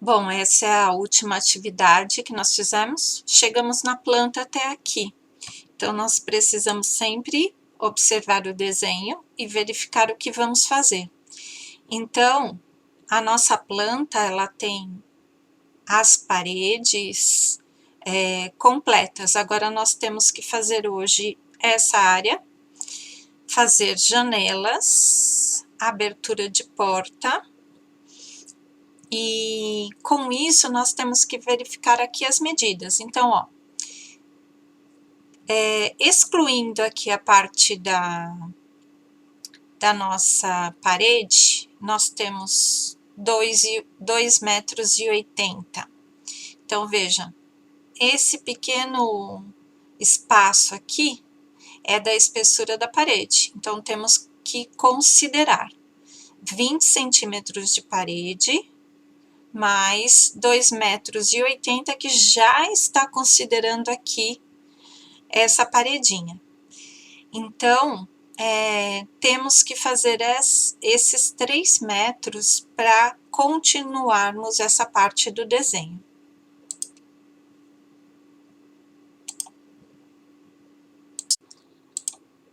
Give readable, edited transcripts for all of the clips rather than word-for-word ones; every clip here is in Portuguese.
Bom, essa é a última atividade que nós fizemos. Chegamos na planta até aqui. Então, nós precisamos sempre observar o desenho e verificar o que vamos fazer. Então, a nossa planta, ela tem as paredes completas. Agora, nós temos que fazer hoje essa área, fazer janelas, abertura de porta. E com isso, nós temos que verificar aqui as medidas. Então, ó, excluindo aqui a parte da nossa parede, nós temos 2,80 metros. Então, veja, esse pequeno espaço aqui é da espessura da parede. Então, temos que considerar 20 centímetros de parede, mais 2,80 metros, que já está considerando aqui essa paredinha. Então, temos que fazer esses 3 metros para continuarmos essa parte do desenho.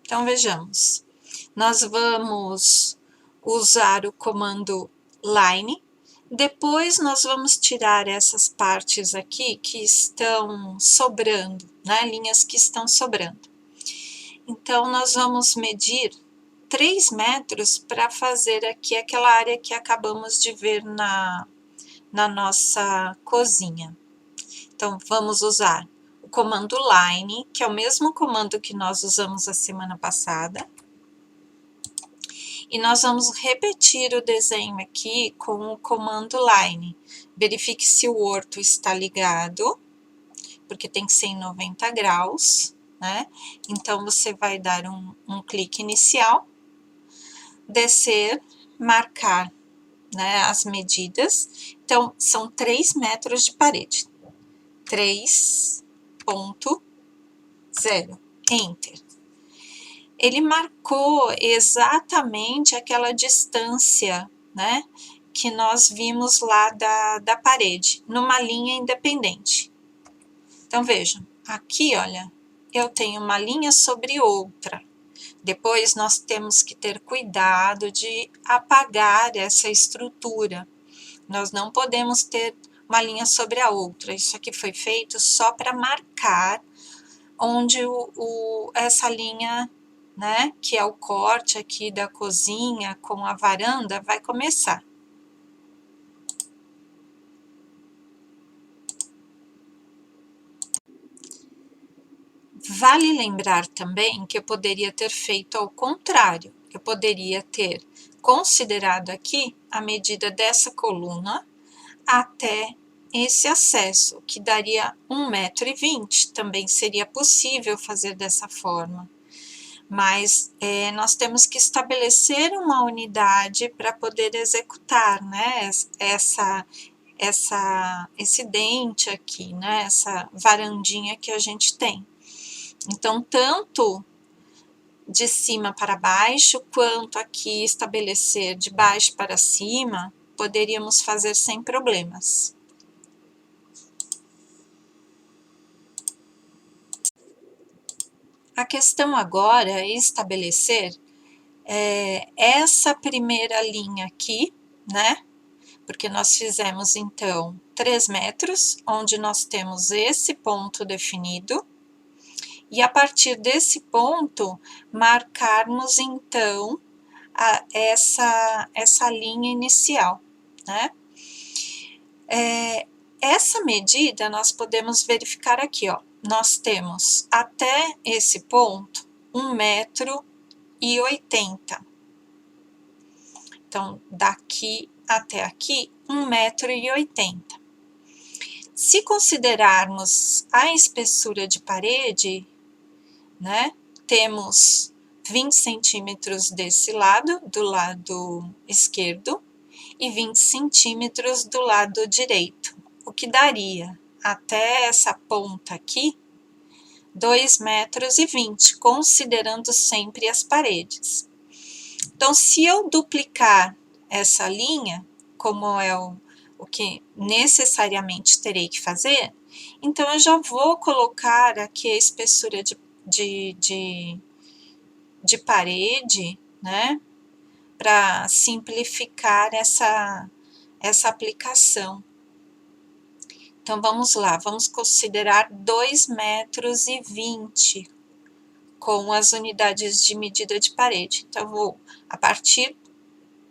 Então, vejamos. Nós vamos usar o comando line. Depois, nós vamos tirar essas partes aqui que estão sobrando, né? Linhas que estão sobrando. Então, nós vamos medir 3 metros para fazer aqui aquela área que acabamos de ver na nossa cozinha. Então, vamos usar o comando line, que é o mesmo comando que nós usamos a semana passada. E nós vamos repetir o desenho aqui com o comando line. Verifique se o orto está ligado, porque tem que ser em 90 graus, né? Então, você vai dar um clique inicial, descer, marcar, né, as medidas. Então, são 3 metros de parede. 3,0. Enter. Ele marcou exatamente aquela distância, né, que nós vimos lá da parede, numa linha independente. Então, vejam, aqui, olha, eu tenho uma linha sobre outra. Depois, nós temos que ter cuidado de apagar essa estrutura. Nós não podemos ter uma linha sobre a outra. Isso aqui foi feito só para marcar onde essa linha, né, que é o corte aqui da cozinha com a varanda, vai começar. Vale lembrar também que eu poderia ter feito ao contrário. Eu poderia ter considerado aqui a medida dessa coluna até esse acesso, que daria 1,20 m. Também seria possível fazer dessa forma. Mas nós temos que estabelecer uma unidade para poder executar, né, esse dente aqui, né, essa varandinha que a gente tem. Então, tanto de cima para baixo, quanto aqui estabelecer de baixo para cima, poderíamos fazer sem problemas. A questão agora é estabelecer essa primeira linha aqui, né? Porque nós fizemos, então, 3 metros, onde nós temos esse ponto definido. E a partir desse ponto, marcarmos, então, essa linha inicial, né? Essa medida nós podemos verificar aqui, ó. Nós temos até esse ponto 1,80 m. Então, daqui até aqui, 1,80 m. Se considerarmos a espessura de parede, né, temos 20 centímetros desse lado, do lado esquerdo, e 20 centímetros do lado direito, o que daria até essa ponta aqui 2,20 metros, considerando sempre as paredes. Então, se eu duplicar essa linha, como é o o que necessariamente terei que fazer, então eu já vou colocar aqui a espessura de parede, né, para simplificar essa aplicação. Então, vamos lá, vamos considerar 2,20 metros com as unidades de medida de parede. Então, vou, a partir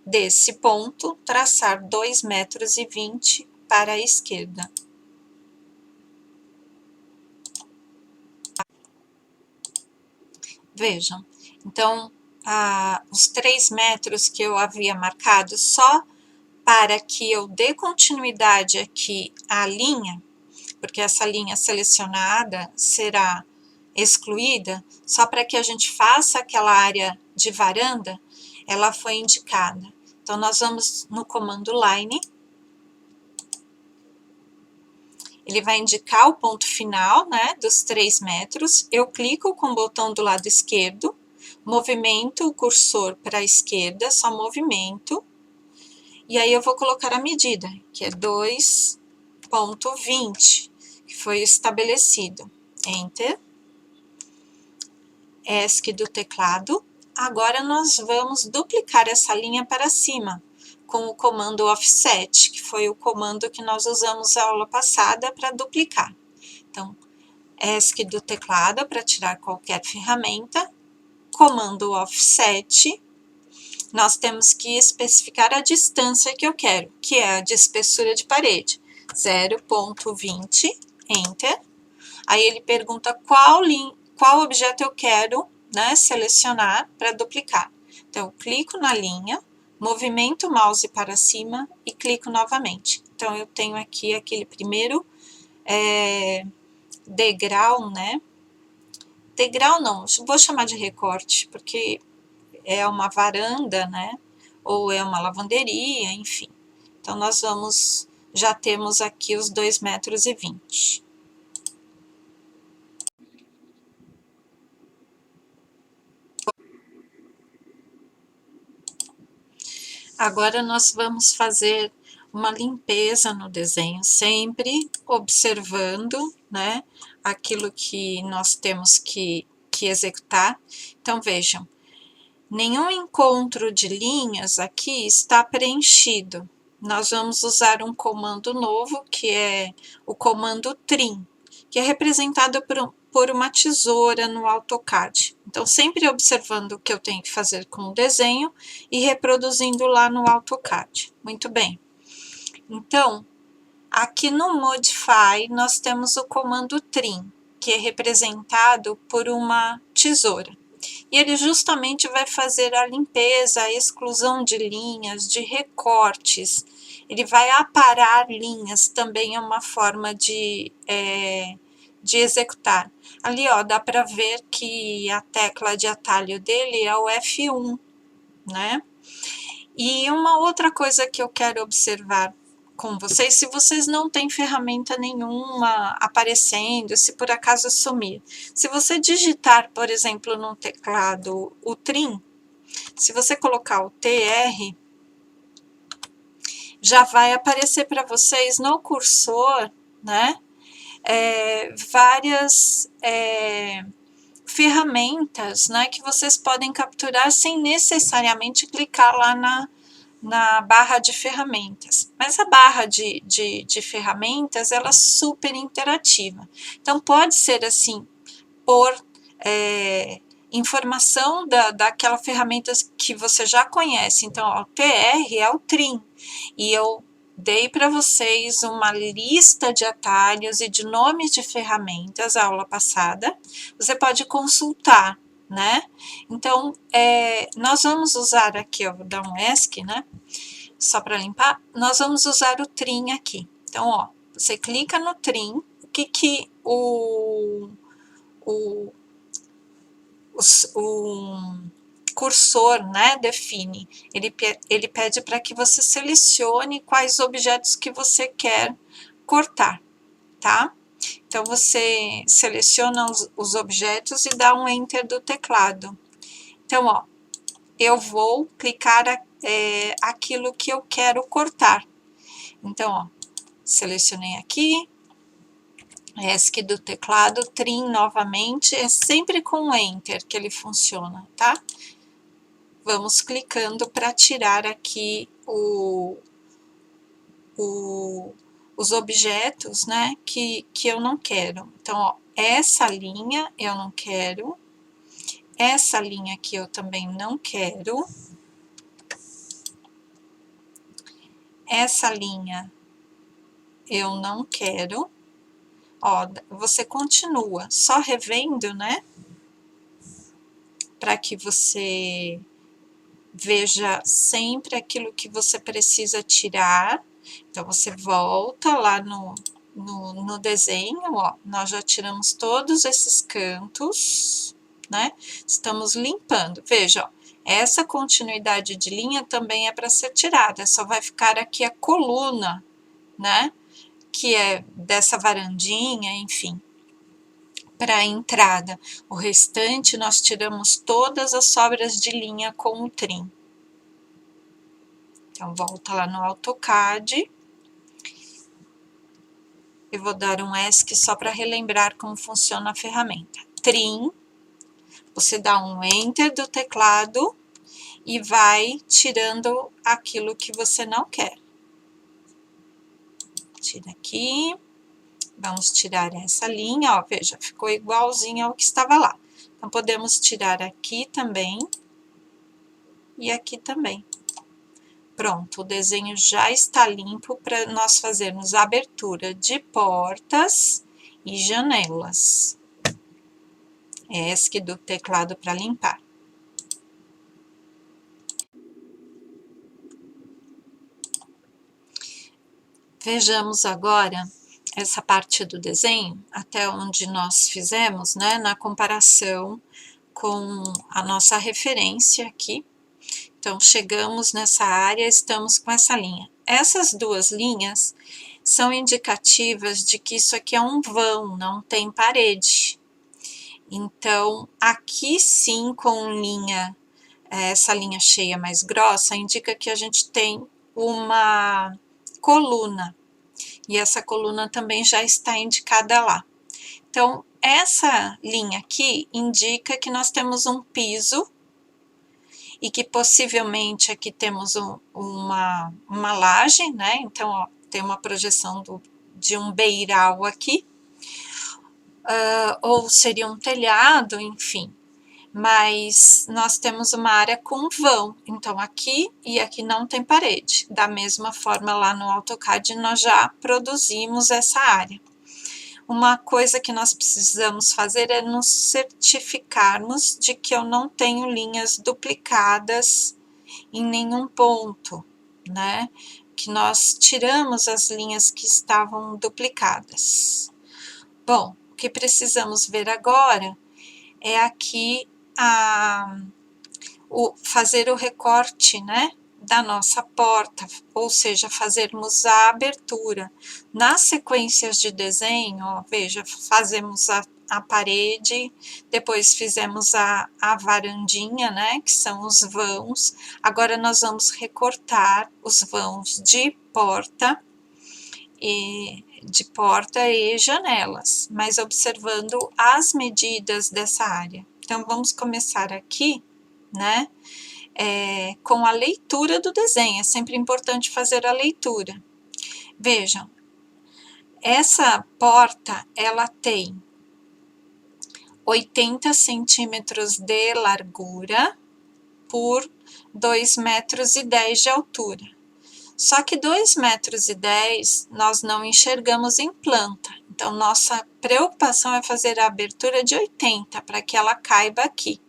desse ponto, traçar 2,20 metros para a esquerda. Vejam, então, os 3 metros que eu havia marcado só para que eu dê continuidade aqui à linha, porque essa linha selecionada será excluída, só para que a gente faça aquela área de varanda, ela foi indicada. Então, nós vamos no comando line, ele vai indicar o ponto final, né, dos 3 metros, eu clico com o botão do lado esquerdo, movimento o cursor para a esquerda, só movimento, e aí eu vou colocar a medida, que é 2,20, que foi estabelecido. Enter. ESC do teclado. Agora nós vamos duplicar essa linha para cima, com o comando offset, que foi o comando que nós usamos na aula passada para duplicar. Então, ESC do teclado para tirar qualquer ferramenta, comando offset. Nós temos que especificar a distância que eu quero, que é a de espessura de parede, 0,20, Enter. Aí ele pergunta qual objeto eu quero, né, selecionar para duplicar. Então, eu clico na linha, movimento o mouse para cima e clico novamente. Então, eu tenho aqui aquele primeiro degrau, né? Degrau não, vou chamar de recorte, porque é uma varanda, né? Ou é uma lavanderia, enfim. Então, nós vamos, já temos aqui os 2,20 metros. Agora, nós vamos fazer uma limpeza no desenho, sempre observando, né, aquilo que nós temos que executar. Então, vejam, nenhum encontro de linhas aqui está preenchido. Nós vamos usar um comando novo, que é o comando trim, que é representado por uma tesoura no AutoCAD. Então, sempre observando o que eu tenho que fazer com o desenho e reproduzindo lá no AutoCAD. Muito bem. Então, aqui no Modify, nós temos o comando trim, que é representado por uma tesoura. E ele justamente vai fazer a limpeza, a exclusão de linhas, de recortes. Ele vai aparar linhas, também é uma forma de executar. Ali, ó, dá para ver que a tecla de atalho dele é o F1, né? E uma outra coisa que eu quero observar com vocês, se vocês não têm ferramenta nenhuma aparecendo, se por acaso sumir, se você digitar, por exemplo, no teclado o trim, se você colocar o TR, já vai aparecer para vocês no cursor, né, várias ferramentas, né, que vocês podem capturar sem necessariamente clicar lá na barra de ferramentas. Mas a barra de ferramentas, ela é super interativa. Então, pode ser assim, por informação daquela ferramenta que você já conhece. Então, ó, o TR é o trim. E eu dei para vocês uma lista de atalhos e de nomes de ferramentas na aula passada. Você pode consultar, né? Então, nós vamos usar aqui, ó, vou dar um ESC, né? Só para limpar, nós vamos usar o trim aqui. Então, ó, você clica no trim, o que o cursor, né, define. Ele pede para que você selecione quais objetos que você quer cortar, tá? Então, você seleciona os objetos e dá um Enter do teclado. Então, ó, eu vou clicar aquilo que eu quero cortar. Então, ó, selecionei aqui, ESC do teclado, trim novamente, é sempre com Enter que ele funciona, tá? Vamos clicando para tirar aqui os objetos, né, que eu não quero. Então, ó, essa linha eu não quero, essa linha aqui eu também não quero, essa linha eu não quero. Ó, você continua só revendo, né, para que você veja sempre aquilo que você precisa tirar. Então, você volta lá no desenho, ó, nós já tiramos todos esses cantos, né? Estamos limpando. Veja, ó, essa continuidade de linha também é para ser tirada, só vai ficar aqui a coluna, né? Que é dessa varandinha, enfim, para a entrada. O restante nós tiramos todas as sobras de linha com o trim. Então, volta lá no AutoCAD. Eu vou dar um ESC só para relembrar como funciona a ferramenta. Trim, você dá um Enter do teclado e vai tirando aquilo que você não quer. Tira aqui, vamos tirar essa linha, ó, veja, ficou igualzinho ao que estava lá. Então, podemos tirar aqui também e aqui também. Pronto, o desenho já está limpo para nós fazermos a abertura de portas e janelas. ESC do teclado para limpar. Vejamos agora essa parte do desenho, até onde nós fizemos, né, na comparação com a nossa referência aqui. Então, chegamos nessa área, estamos com essa linha. Essas duas linhas são indicativas de que isso aqui é um vão, não tem parede. Então, aqui sim, com linha, essa linha cheia mais grossa, indica que a gente tem uma coluna. E essa coluna também já está indicada lá. Então, essa linha aqui indica que nós temos um piso e que possivelmente aqui temos uma laje, né? Então, ó, tem uma projeção de um beiral aqui, ou seria um telhado, enfim. Mas nós temos uma área com vão, então aqui e aqui não tem parede. Da mesma forma, lá no AutoCAD nós já produzimos essa área. Uma coisa que nós precisamos fazer é nos certificarmos de que eu não tenho linhas duplicadas em nenhum ponto, né? Que nós tiramos as linhas que estavam duplicadas. Bom, o que precisamos ver agora é aqui fazer o recorte, né, da nossa porta, ou seja, fazermos a abertura. Nas sequências de desenho, ó, veja, fazemos a parede, depois fizemos a varandinha, né, que são os vãos. Agora nós vamos recortar os vãos de porta e janelas, mas observando as medidas dessa área. Então, vamos começar aqui, né, com a leitura do desenho. É sempre importante fazer a leitura. Vejam, essa porta, ela tem 80 centímetros de largura por 2,10 metros de altura. Só que 2,10 metros nós não enxergamos em planta. Então, nossa preocupação é fazer a abertura de 80 para que ela caiba aqui.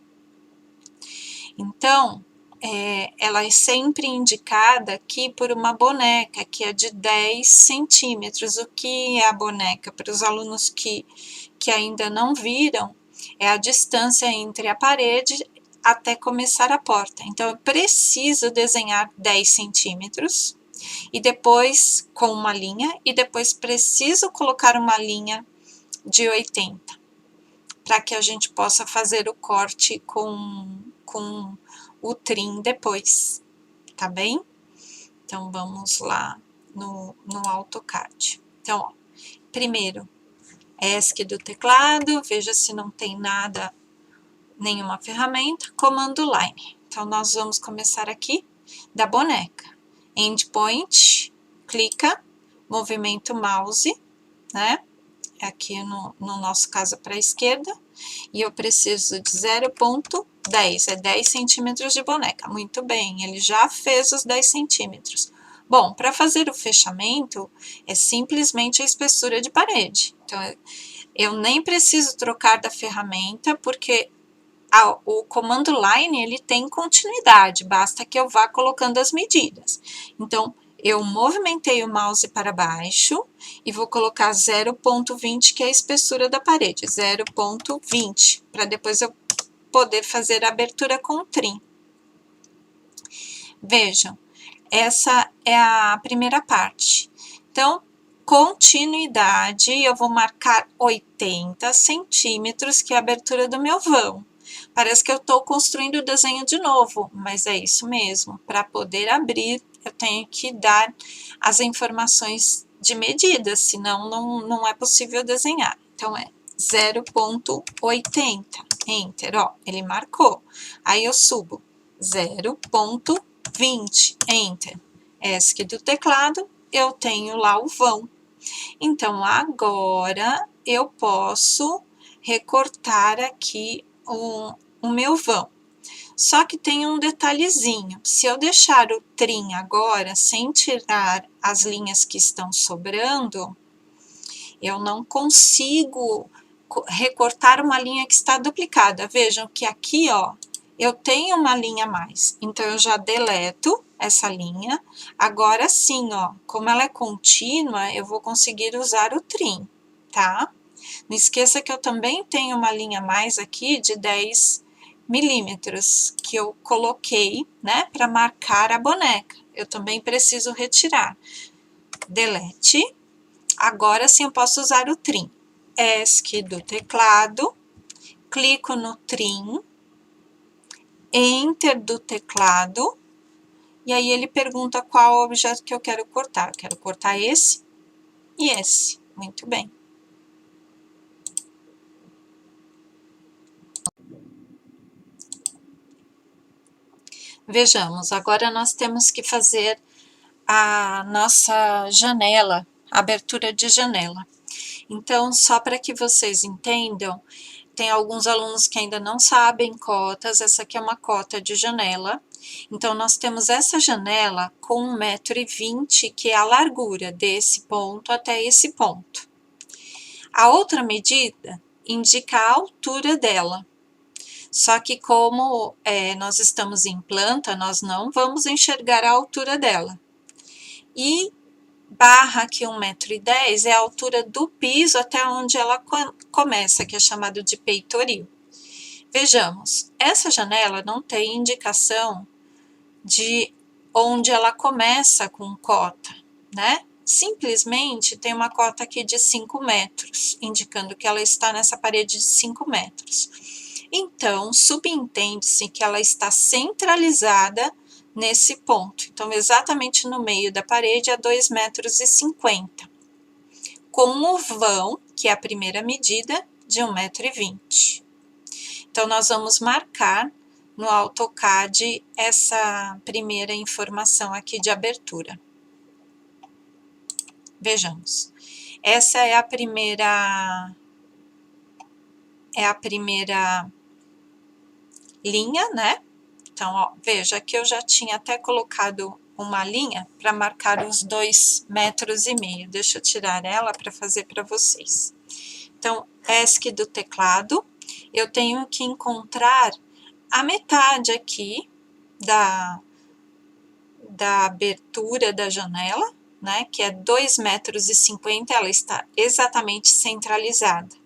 Então, ela é sempre indicada aqui por uma boneca, que é de 10 centímetros. O que é a boneca? Para os alunos que ainda não viram, é a distância entre a parede até começar a porta. Então, eu preciso desenhar 10 centímetros, e depois com uma linha, e depois preciso colocar uma linha de 80, para que a gente possa fazer o corte com o trim depois, tá bem? Então, vamos lá no AutoCAD. Então, ó, primeiro, ESC do teclado, veja se não tem nada, nenhuma ferramenta, comando line. Então, nós vamos começar aqui da boneca. Endpoint, clica, movimento mouse, né? Aqui no nosso caso para a esquerda, e eu preciso de 0,10, é 10 centímetros de boneca. Muito bem, ele já fez os 10 centímetros. Bom, para fazer o fechamento, é simplesmente a espessura de parede. Então, eu nem preciso trocar da ferramenta, porque o comando line, ele tem continuidade, basta que eu vá colocando as medidas. Então, eu movimentei o mouse para baixo e vou colocar 0,20, que é a espessura da parede, 0,20, para depois eu poder fazer a abertura com o trim. Vejam, essa é a primeira parte. Então, continuidade, eu vou marcar 80 centímetros, que é a abertura do meu vão. Parece que eu estou construindo o desenho de novo, mas é isso mesmo. Para poder abrir, eu tenho que dar as informações de medida, senão não é possível desenhar. Então, é 0,80, Enter, ó, ele marcou. Aí eu subo 0,20, Enter. ESC do teclado, eu tenho lá o vão. Então, agora eu posso recortar aqui o meu vão. Só que tem um detalhezinho, se eu deixar o trim agora, sem tirar as linhas que estão sobrando, eu não consigo recortar uma linha que está duplicada. Vejam que aqui, ó, eu tenho uma linha a mais, então eu já deleto essa linha. Agora sim, ó, como ela é contínua, eu vou conseguir usar o trim, tá? Não esqueça que eu também tenho uma linha a mais aqui de 10 milímetros, que eu coloquei, né, para marcar a boneca. Eu também preciso retirar. Delete. Agora sim eu posso usar o trim. ESC do teclado, clico no trim, Enter do teclado, e aí ele pergunta qual objeto que eu quero cortar. Eu quero cortar esse e esse. Muito bem. Vejamos, agora nós temos que fazer a nossa janela, a abertura de janela. Então, só para que vocês entendam, tem alguns alunos que ainda não sabem cotas, essa aqui é uma cota de janela. Então, nós temos essa janela com 1,20 m, que é a largura desse ponto até esse ponto. A outra medida indica a altura dela. Só que como nós estamos em planta, nós não vamos enxergar a altura dela. E barra aqui 1,10 m é a altura do piso até onde ela começa, que é chamado de peitoril. Vejamos, essa janela não tem indicação de onde ela começa com cota, né? Simplesmente tem uma cota aqui de 5 metros, indicando que ela está nessa parede de 5 metros. Então, subentende-se que ela está centralizada nesse ponto. Então, exatamente no meio da parede, a 2,50 m, com o vão, que é a primeira medida, de 1,20 m. Então, nós vamos marcar no AutoCAD essa primeira informação aqui de abertura. Vejamos. Essa é a primeira linha, né? Então, ó, veja que eu já tinha até colocado uma linha para marcar os 2,5 metros. Deixa eu tirar ela para fazer para vocês. Então, ESC do teclado, eu tenho que encontrar a metade aqui da abertura da janela, né? Que é 2,50 metros, ela está exatamente centralizada.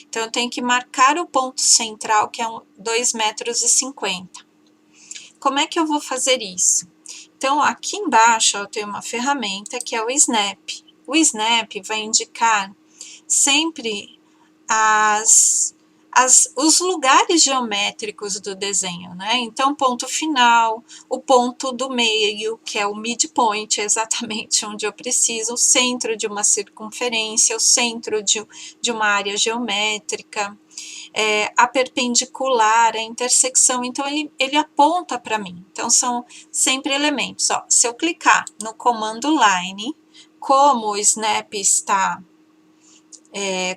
Então, eu tenho que marcar o ponto central, que é 2,50 metros. Como é que eu vou fazer isso? Então, aqui embaixo eu tenho uma ferramenta que é o Snap. O Snap vai indicar sempre as os lugares geométricos do desenho, né? Então, ponto final, o ponto do meio, que é o midpoint, exatamente onde eu preciso, o centro de uma circunferência, o centro de uma área geométrica, a perpendicular, a intersecção, então ele aponta para mim. Então, são sempre elementos. Ó, se eu clicar no comando line, como o Snap está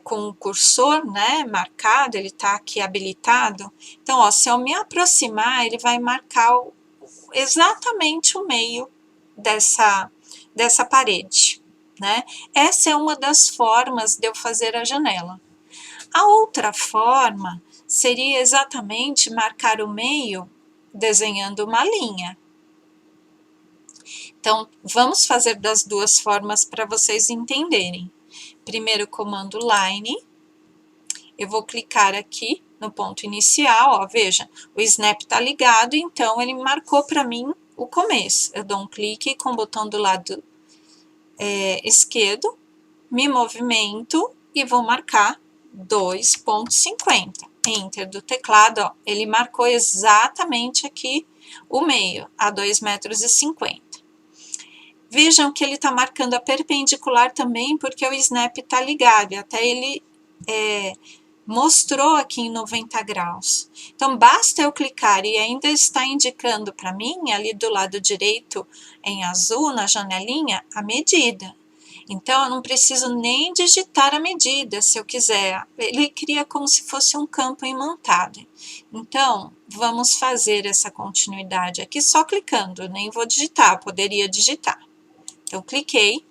com o cursor, né, marcado, ele está aqui habilitado. Então, ó, se eu me aproximar, ele vai marcar exatamente o meio dessa parede, né? Essa é uma das formas de eu fazer a janela. A outra forma seria exatamente marcar o meio desenhando uma linha. Então, vamos fazer das duas formas para vocês entenderem. Primeiro, comando line. Eu vou clicar aqui no ponto inicial, ó, veja, o Snap está ligado, então ele marcou para mim o começo. Eu dou um clique com o botão do lado esquerdo, me movimento e vou marcar 2,50. Enter do teclado, ó, ele marcou exatamente aqui o meio, a 2,50 m. Vejam que ele está marcando a perpendicular também, porque o Snap está ligado, até ele mostrou aqui em 90 graus. Então, basta eu clicar e ainda está indicando para mim, ali do lado direito, em azul, na janelinha, a medida. Então, eu não preciso nem digitar a medida, se eu quiser. Ele cria como se fosse um campo imantado. Então, vamos fazer essa continuidade aqui só clicando, nem vou digitar, poderia digitar. Então, cliquei,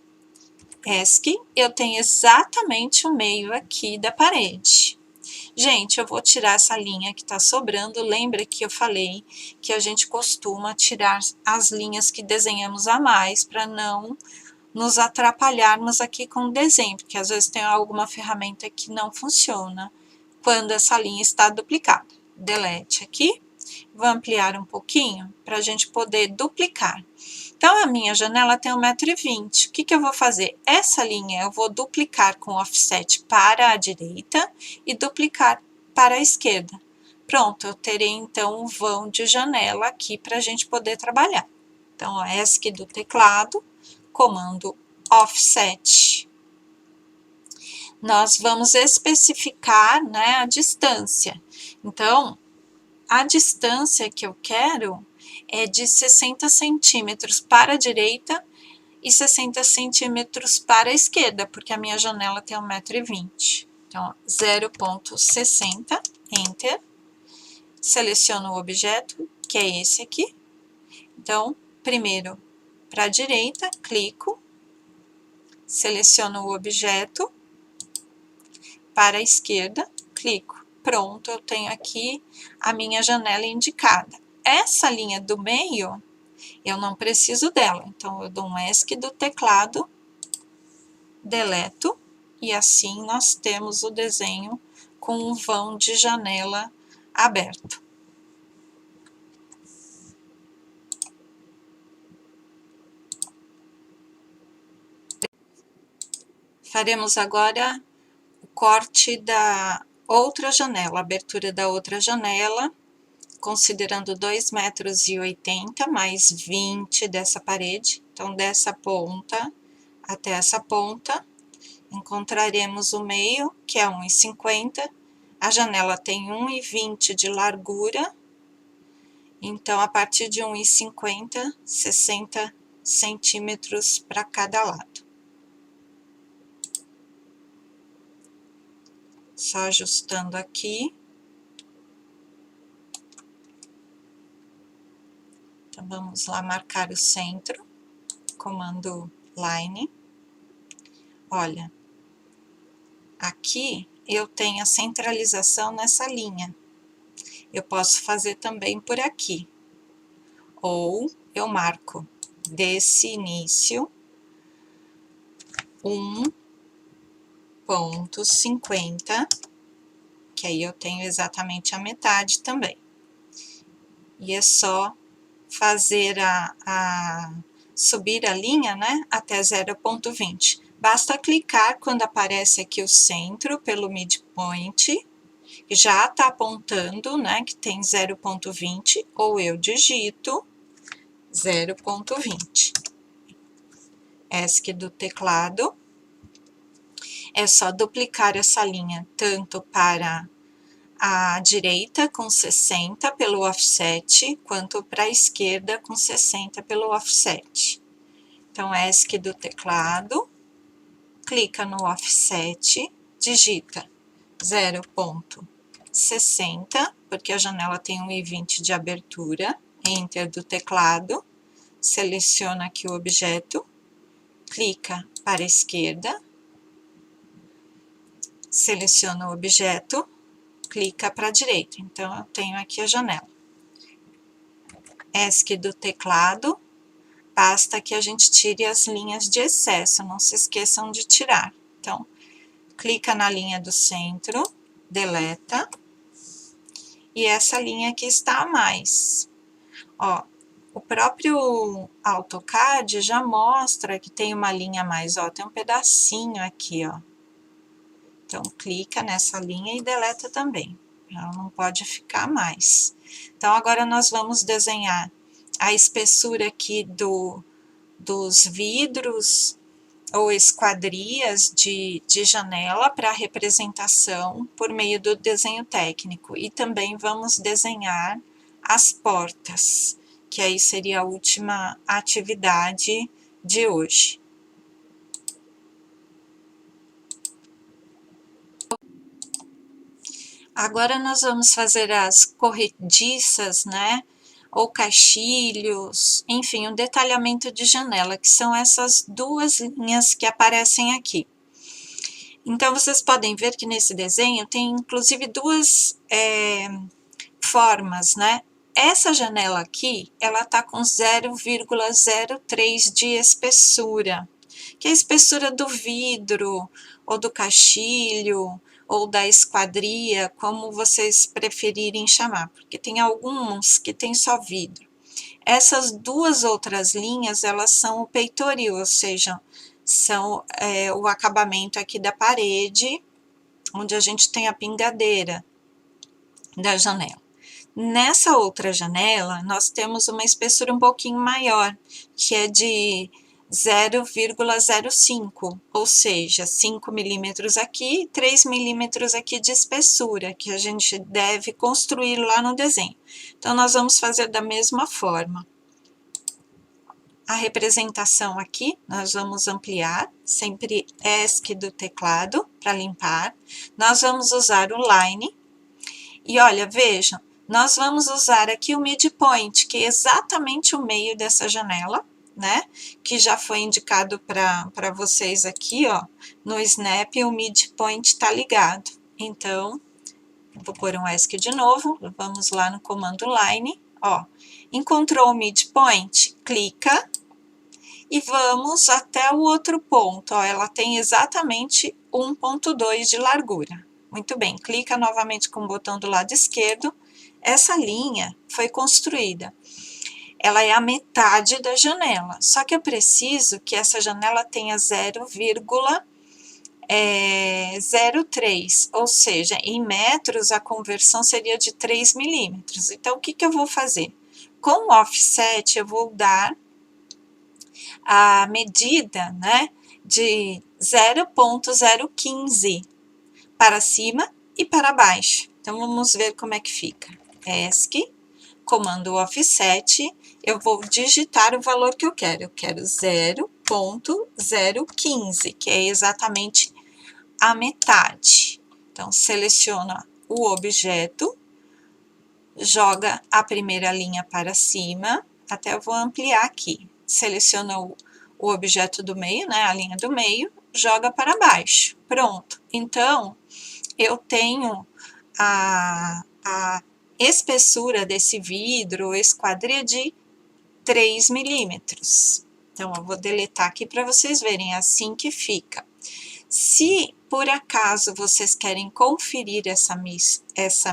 ESC, eu tenho exatamente o meio aqui da parede. Gente, eu vou tirar essa linha que está sobrando. Lembra que eu falei que a gente costuma tirar as linhas que desenhamos a mais para não nos atrapalharmos aqui com o desenho, porque às vezes tem alguma ferramenta que não funciona quando essa linha está duplicada. Delete aqui, vou ampliar um pouquinho para a gente poder duplicar. Então, a minha janela tem 1,20 m. O que eu vou fazer? Essa linha eu vou duplicar com offset para a direita e duplicar para a esquerda. Pronto, eu terei então um vão de janela aqui para a gente poder trabalhar. Então, ó, ESC do teclado, comando offset. Nós vamos especificar, né, a distância. Então, a distância que eu quero é de 60 centímetros para a direita e 60 centímetros para a esquerda, porque a minha janela tem 1,20 m. Então, 0,60, Enter. Seleciono o objeto, que é esse aqui. Então, primeiro para a direita, clico, seleciono o objeto, para a esquerda, clico. Pronto, eu tenho aqui a minha janela indicada. Essa linha do meio, eu não preciso dela, então eu dou um ESC do teclado, deleto, e assim nós temos o desenho com um vão de janela aberto. Faremos agora o corte da outra janela, a abertura da outra janela, considerando 2,80 m mais 20 dessa parede. Então, dessa ponta até essa ponta, encontraremos o meio, que é 1,50 m. A janela tem 1,20 m de largura. Então, a partir de 1,50 m, 60 centímetros para cada lado. Só ajustando aqui. Então, vamos lá marcar o centro, comando line. Olha, aqui eu tenho a centralização nessa linha. Eu posso fazer também por aqui. Ou eu marco desse início 1,50, que aí eu tenho exatamente a metade também. E é só fazer subir a linha, né, até 0,20. Basta clicar quando aparece aqui o centro pelo midpoint, já está apontando, né, que tem 0,20, ou eu digito 0,20. ESC do teclado. É só duplicar essa linha tanto para a direita com 60 pelo offset, quanto para a esquerda com 60 pelo offset. Então, ESC do teclado, clica no offset, digita 0,60, porque a janela tem 1,20 de abertura, Enter do teclado, seleciona aqui o objeto, clica para a esquerda, seleciona o objeto, clica para a direita. Então, eu tenho aqui a janela. ESC do teclado, basta que a gente tire as linhas de excesso, não se esqueçam de tirar. Então, clica na linha do centro, deleta, e essa linha aqui está a mais. Ó, o próprio AutoCAD já mostra que tem uma linha a mais, ó, tem um pedacinho aqui, ó. Então, clica nessa linha e deleta também. Ela não pode ficar mais. Então, agora nós vamos desenhar a espessura aqui dos vidros ou esquadrias de janela para representação por meio do desenho técnico. E também vamos desenhar as portas, que aí seria a última atividade de hoje. Agora nós vamos fazer as corrediças, né? Ou caixilhos, enfim, um detalhamento de janela, que são essas duas linhas que aparecem aqui. Então, vocês podem ver que nesse desenho tem inclusive duas formas, né? Essa janela aqui, ela tá com 0,03 de espessura, que é a espessura do vidro, ou do caixilho, ou da esquadria, como vocês preferirem chamar, porque tem alguns que tem só vidro. Essas duas outras linhas, elas são o peitoril, ou seja, são o acabamento aqui da parede, onde a gente tem a pingadeira da janela. Nessa outra janela, nós temos uma espessura um pouquinho maior, que é de 0,05, ou seja, 5 milímetros aqui e 3 milímetros aqui de espessura, que a gente deve construir lá no desenho. Então, nós vamos fazer da mesma forma. A representação aqui, nós vamos ampliar, sempre ESC do teclado para limpar. Nós vamos usar o Line. E olha, vejam, nós vamos usar aqui o midpoint, que é exatamente o meio dessa janela, né? Que já foi indicado para vocês aqui, ó, no Snap, o midpoint está ligado. Então, vou pôr um ESC de novo, vamos lá no comando Line, ó. Encontrou o midpoint? Clica e vamos até o outro ponto, ó. Ela tem exatamente 1,2 de largura. Muito bem, clica novamente com o botão do lado esquerdo. Essa linha foi construída. Ela é a metade da janela, só que eu preciso que essa janela tenha 0,03, ou seja, em metros a conversão seria de 3 milímetros. Então, o que eu vou fazer? Com o offset, eu vou dar a medida, né, de 0,015 para cima e para baixo. Então, vamos ver como é que fica. ESC, comando offset, eu vou digitar o valor que eu quero. Eu quero 0,015, que é exatamente a metade. Então, seleciona o objeto, joga a primeira linha para cima, até eu vou ampliar aqui. Seleciona o objeto do meio, né, a linha do meio, joga para baixo. Pronto. Então, eu tenho a espessura desse vidro ou esquadria de 3 milímetros. Então, eu vou deletar aqui para vocês verem, é assim que fica. Se por acaso vocês querem conferir essa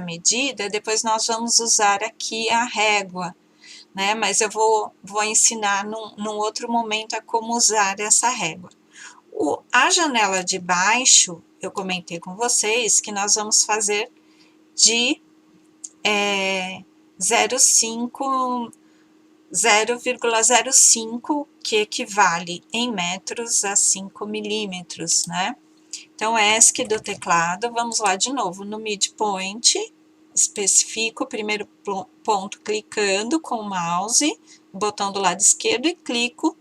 medida, depois nós vamos usar aqui a régua, né? Mas eu vou ensinar num outro momento a como usar essa régua. A janela de baixo, eu comentei com vocês que nós vamos fazer de 0,05, que equivale em metros a 5 milímetros, né? Então, ESC do teclado, vamos lá de novo, no midpoint, especifico o primeiro ponto clicando com o mouse, botão do lado esquerdo, e clico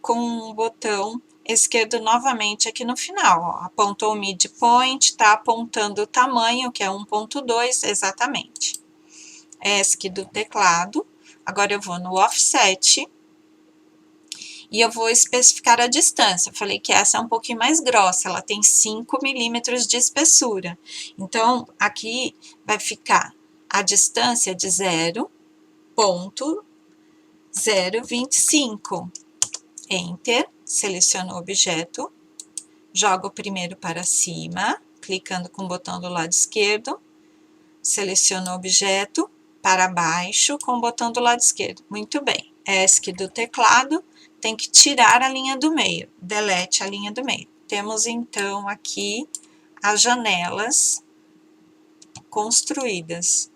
com o botão esquerdo novamente aqui no final. Ó. Apontou o midpoint, está apontando o tamanho, que é 1.2, exatamente. ESC do teclado. Agora eu vou no offset e eu vou especificar a distância. Eu falei que essa é um pouquinho mais grossa, ela tem 5 milímetros de espessura. Então, aqui vai ficar a distância de 0,025. Enter, seleciono o objeto, jogo o primeiro para cima, clicando com o botão do lado esquerdo, seleciono o objeto, para baixo com o botão do lado esquerdo. Muito bem. ESC do teclado, tem que tirar a linha do meio. Delete a linha do meio. Temos então aqui as janelas construídas.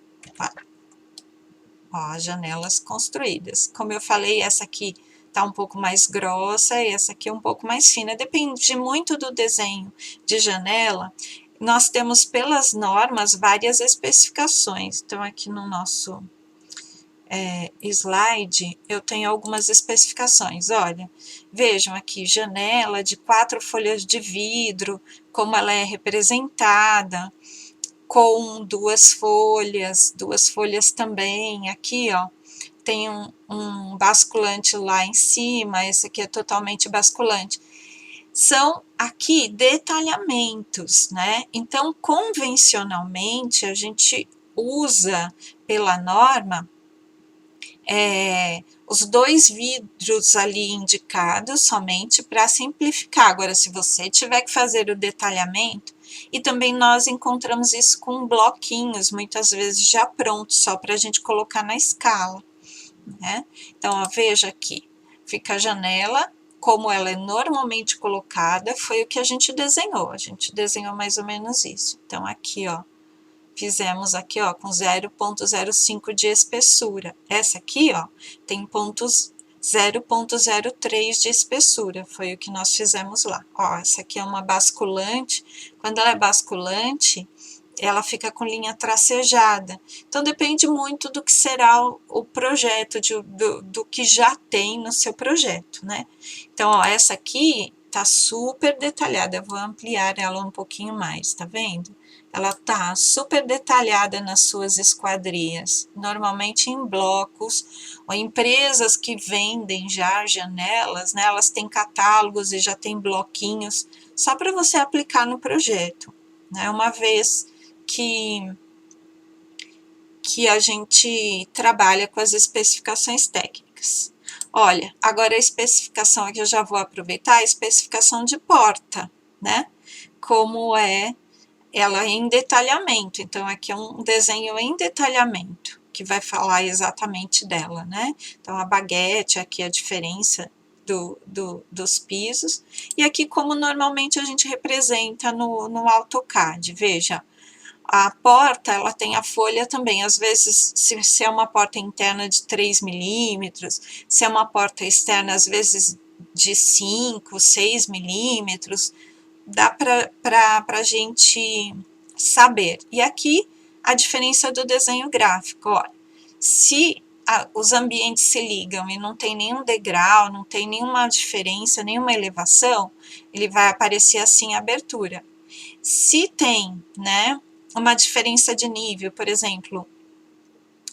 Ó, as janelas construídas. Como eu falei, essa aqui tá um pouco mais grossa e essa aqui um pouco mais fina. Depende muito do desenho de janela. Nós temos pelas normas várias especificações. Então, aqui no nosso slide, eu tenho algumas especificações. Olha, vejam aqui, janela de 4 folhas de vidro, como ela é representada, com 2 folhas também. Aqui, ó, tem um basculante lá em cima, esse aqui é totalmente basculante. São aqui detalhamentos, né? Então, convencionalmente, a gente usa pela norma os 2 vidros ali indicados somente para simplificar. Agora, se você tiver que fazer o detalhamento, e também nós encontramos isso com bloquinhos, muitas vezes já prontos, só para a gente colocar na escala, né? Então, ó, veja aqui, fica a janela, como ela é normalmente colocada, foi o que a gente desenhou mais ou menos isso. Então, aqui, ó, fizemos aqui, ó, com 0,05 de espessura. Essa aqui, ó, tem pontos 0,03 de espessura, foi o que nós fizemos lá. Ó, essa aqui é uma basculante, quando ela é basculante, ela fica com linha tracejada. Então, depende muito do que será o projeto, do que já tem no seu projeto, né? Então, ó, essa aqui tá super detalhada, eu vou ampliar ela um pouquinho mais, tá vendo? Ela tá super detalhada nas suas esquadrias, normalmente em blocos, ou empresas que vendem já janelas, né? Elas têm catálogos e já tem bloquinhos, só para você aplicar no projeto, né? Uma vez que a gente trabalha com as especificações técnicas. Olha, agora a especificação aqui eu já vou aproveitar, a especificação de porta, né? Como é ela em detalhamento, então aqui é um desenho em detalhamento, que vai falar exatamente dela, né? Então a baguete, aqui a diferença dos pisos, e aqui como normalmente a gente representa no AutoCAD, veja, a porta, ela tem a folha também, às vezes, se é uma porta interna de 3 milímetros, se é uma porta externa, às vezes, de 5, 6 milímetros, dá para a gente saber. E aqui, a diferença do desenho gráfico, olha, se os ambientes se ligam e não tem nenhum degrau, não tem nenhuma diferença, nenhuma elevação, ele vai aparecer assim a abertura. Se tem, né, uma diferença de nível, por exemplo,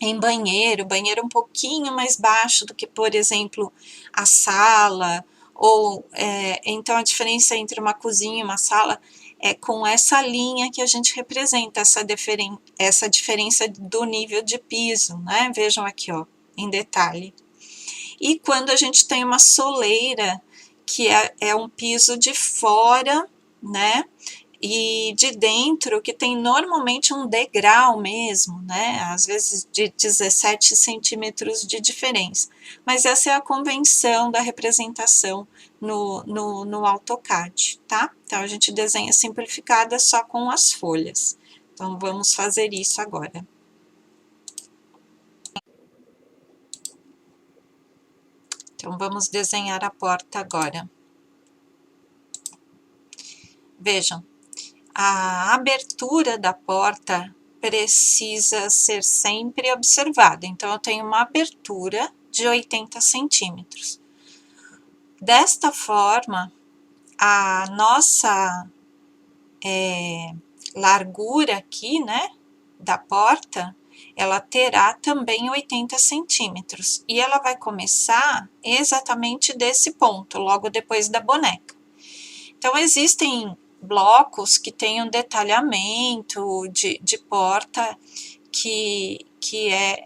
em banheiro um pouquinho mais baixo do que, por exemplo, a sala, ou então a diferença entre uma cozinha e uma sala é com essa linha que a gente representa, essa diferença do nível de piso, né? Vejam aqui, ó, em detalhe. E quando a gente tem uma soleira, que é um piso de fora, né? E de dentro, que tem normalmente um degrau mesmo, né? Às vezes de 17 centímetros de diferença. Mas essa é a convenção da representação no AutoCAD, tá? Então, a gente desenha simplificada só com as folhas. Então, vamos fazer isso agora. Então, vamos desenhar a porta agora. Vejam, a abertura da porta precisa ser sempre observada. Então, eu tenho uma abertura de 80 centímetros. Desta forma, a nossa largura aqui, né, da porta, ela terá também 80 centímetros. E ela vai começar exatamente desse ponto, logo depois da boneca. Então, existem blocos que têm um detalhamento de porta, que é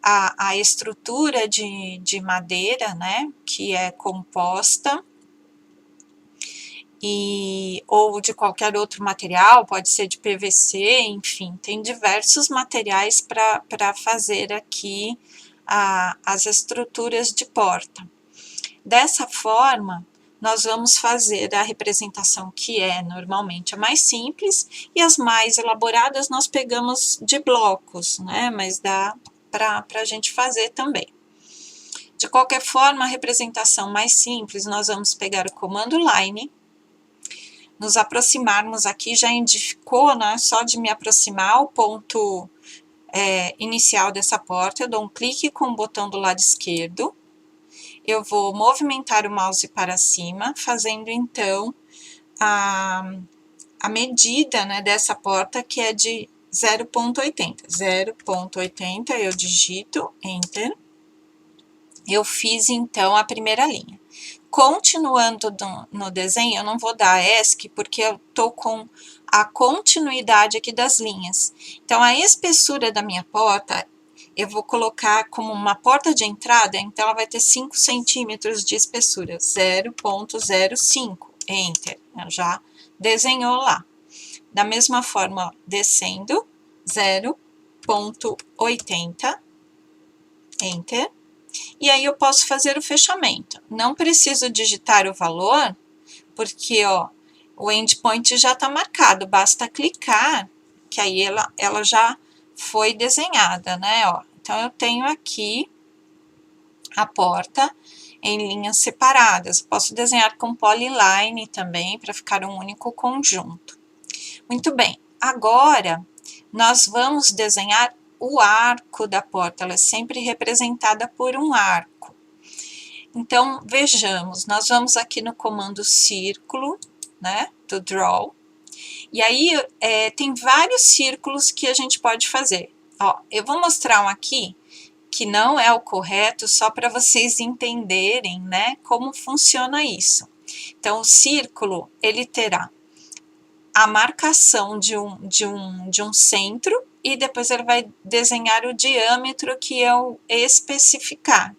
a estrutura de madeira, né, que é composta, ou de qualquer outro material, pode ser de PVC, enfim, tem diversos materiais para fazer aqui as estruturas de porta. Dessa forma, nós vamos fazer a representação que é normalmente a mais simples, e as mais elaboradas nós pegamos de blocos, né? Mas dá para a gente fazer também. De qualquer forma, a representação mais simples, nós vamos pegar o comando line, nos aproximarmos aqui, já indicou, né? Só de me aproximar ao ponto inicial dessa porta, eu dou um clique com o botão do lado esquerdo, eu vou movimentar o mouse para cima, fazendo então a medida, né, dessa porta, que é de 0,80. 0,80, eu digito Enter. Eu fiz então a primeira linha. Continuando no desenho, eu não vou dar ESC, porque eu estou com a continuidade aqui das linhas. Então, a espessura da minha porta, eu vou colocar como uma porta de entrada, então ela vai ter 5 centímetros de espessura, 0,05, Enter, já desenhou lá. Da mesma forma, descendo, 0,80, Enter, e aí eu posso fazer o fechamento. Não preciso digitar o valor, porque ó, o endpoint já está marcado, basta clicar, que aí ela já foi desenhada, né? Ó. Então, eu tenho aqui a porta em linhas separadas. Posso desenhar com polyline também, para ficar um único conjunto. Muito bem, agora nós vamos desenhar o arco da porta, ela é sempre representada por um arco. Então, vejamos, nós vamos aqui no comando círculo, né, do Draw, e aí tem vários círculos que a gente pode fazer. Ó, eu vou mostrar um aqui, que não é o correto, só para vocês entenderem, né, como funciona isso. Então, o círculo, ele terá a marcação de um centro, e depois ele vai desenhar o diâmetro que eu especificar.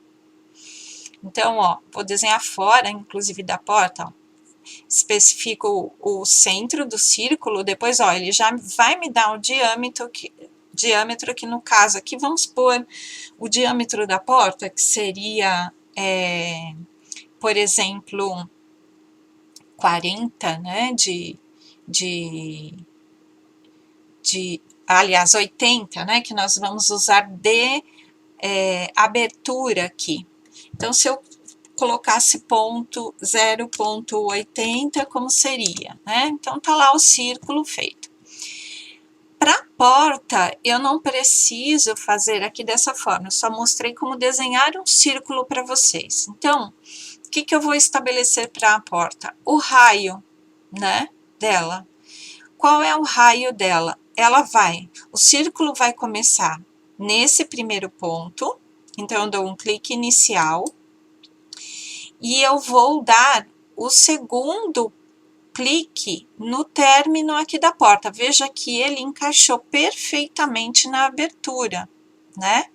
Então, ó, vou desenhar fora, inclusive da porta, ó. Especifico o centro do círculo, depois, ó, ele já vai me dar o diâmetro que no caso aqui, vamos pôr o diâmetro da porta, que seria, por exemplo, 40, né, aliás, 80, né, que nós vamos usar de abertura aqui. Então, se eu colocasse ponto 0,80, como seria, né? Então, tá lá o círculo feito. Para a porta, eu não preciso fazer aqui dessa forma, eu só mostrei como desenhar um círculo para vocês. Então, o que eu vou estabelecer para a porta? O raio, né, dela. Qual é o raio dela? O círculo vai começar nesse primeiro ponto, então eu dou um clique inicial, e eu vou dar o segundo clique no término aqui da porta. Veja que ele encaixou perfeitamente na abertura, né?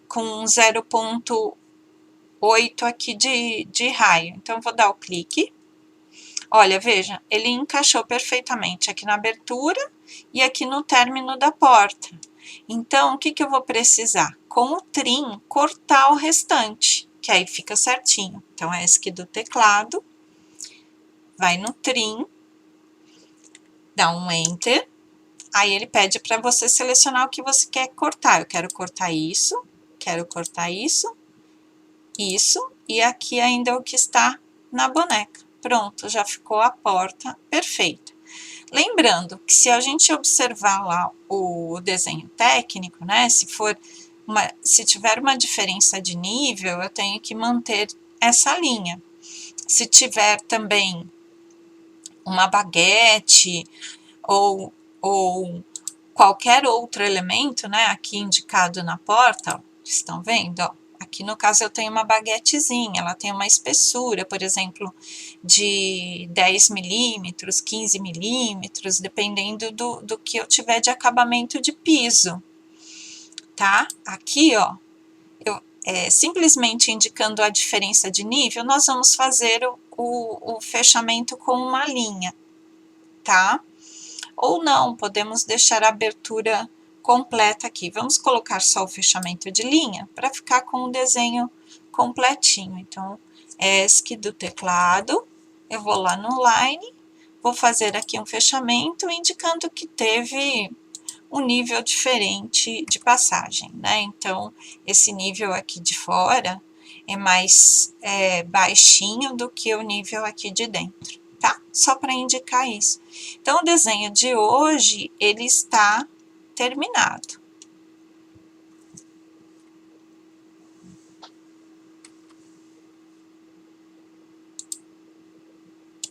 Com 0,8 aqui de raio. Então, eu vou dar o clique. Olha, veja, ele encaixou perfeitamente aqui na abertura e aqui no término da porta. Então, o que eu vou precisar? Com o trim, cortar o restante, que aí fica certinho. Então, ESC do teclado, vai no trim, dá um Enter, Aí ele pede para você selecionar o que você quer cortar. Eu quero cortar isso, isso, e aqui ainda é o que está na boneca. Pronto, já ficou a porta perfeita. Lembrando que se a gente observar lá o desenho técnico, né, se tiver uma diferença de nível, eu tenho que manter essa linha. Se tiver também uma baguete ou qualquer outro elemento, né, aqui indicado na porta, ó, estão vendo? Ó, aqui no caso eu tenho uma baguetezinha, ela tem uma espessura, por exemplo, de 10 milímetros, 15 milímetros, dependendo do que eu tiver de acabamento de piso, tá? Aqui, ó, simplesmente indicando a diferença de nível, nós vamos fazer o fechamento com uma linha, tá? Ou não, podemos deixar a abertura completa aqui. Vamos colocar só o fechamento de linha para ficar com o desenho completinho. Então, ESC do teclado, eu vou lá no Line, vou fazer aqui um fechamento indicando que teve um nível diferente de passagem, né? Então, esse nível aqui de fora é mais baixinho do que o nível aqui de dentro, tá? Só para indicar isso. Então, o desenho de hoje, ele está terminado.